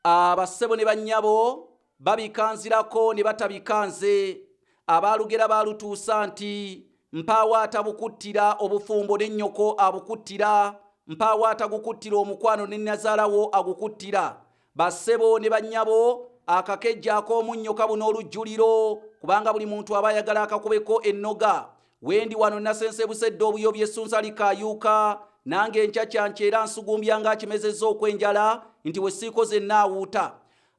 Abassebo ne bannyabo babikanzirako ne batabikanze. Abalugera balutuusa nti mpaawo atabukuttira obufumbo n'ennyoko abukuttira, mpaawo atagukuttira omukwano ne nnazaalawo agukuttira. Bassebo ne bannyabo akakejja ak'omunnyo kabuna olujjuliro, kubanga buli muntu aba ayagala akakubeko ennoga. Wendi wano nasense busedde obuyobya essunsa likaayuuka, nange enkya kyanke era nsugumbya ng'akimezezza okwenjala nti we siikoze naawuuta.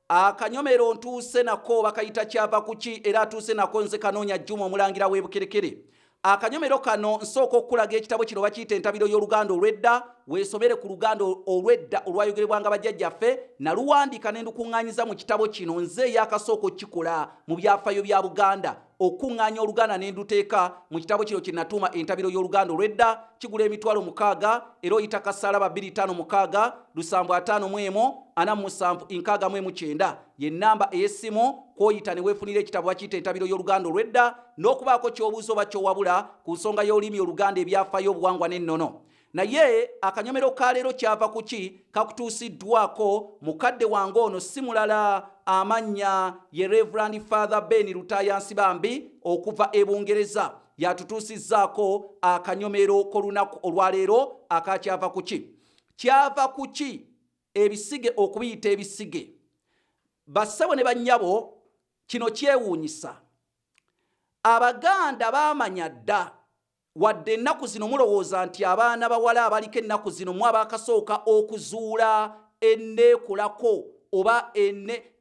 Akanyomero ntuuse nako bakayita kyava kuki era atuuse nako nze Kanoonya Juma omulangira w'Ebukerekere. Akanyomero kano nsooka okukulaga ekitabo kino bakiyita entabiro y'oluganda olw'edda, weesomere ku luganda olw'edda olwayogerebwanga bajjajjaffe, naluwandiika ne ndukuŋŋaanyiza mu kitabo kino nze eyakasooka okukikola mu byafaayo bya Buganda. Okuŋŋaanya oluganda ne nduteeka mu kitabo kino kye natuuma entabiro y'oluganda olw'edda, kigula emitwalo 6 era oyita kasaalaba 256 751 4769 ye nnamba ey'essimu kw'oyita ne weefunira ekitabo bakiyita entabiro y'oluganda olw'edda, n'okubaako ky'obuuza oba ky'owabula ku nsonga y'olulimi oluganda ebyafaayo obuwangwa n'ennono. Naye akanyomero ka leero kyava kuki kakutuusiddwako mukadde wange ono si mulala amannya ye Reverend Father Ben Lutayansibambi okuva e Bungereza. Yatutuusizzaako akanyomero k'olunaku olwaleero aka kyava kuki. Kyava kuki ebisige okubiyita ebisige. Bassebo ne bannyabo kino kyewuunyisa. Abaganda baamanya dda, wadde ennaku zino mulowooza nti abaana bawala abaliko ennaku zino mu abakasooka okuzuula enneekolako oba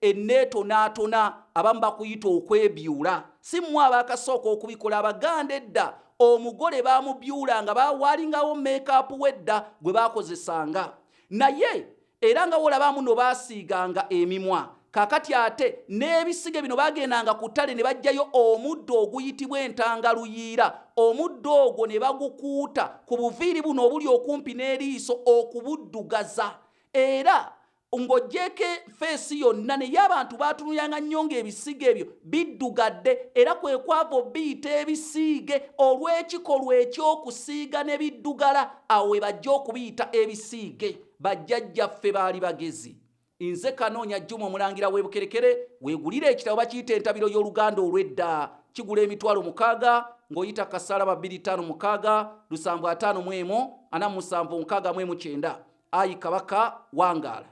enneetonaatona abamu bakuyita okwebyula. Si mu abakasooka okubikola. Abaganda edda omugole baamubyula nga waalingawo meekaapu wedda gwe baakozesanga. Naye era nga wolabaamu no baasiiganga emimwa. Kakati ate n'ebisige bino bagendanga ku ttale ne bajjayo omuddo oguyitibwa entangaluyiira. Omuddo ogwo ne bagukuuta ku buviiri buno obuli okumpi n'eriiso okubuddugaza. Era ng'oggyeko feesi yonna naye abantu baatunulanga nnyo ng'ebisige ebyo biddugadde, era kwe kwava biyita ebisiige olw'ekikolwa eky'okusiiga ne biddugala. Awo we bajja okubiyita ebisiige. Bajjajjaffe baali bagezi. Nze Kanoonya Juma omulangira w'Ebukerekere, weegulire ekitabo bakiyita entabiro y'oluganda olw'edda, kigula emitwalo 6 ng'oyita kasaalaba 256 751 4769. Ayi Kabaka wangaala.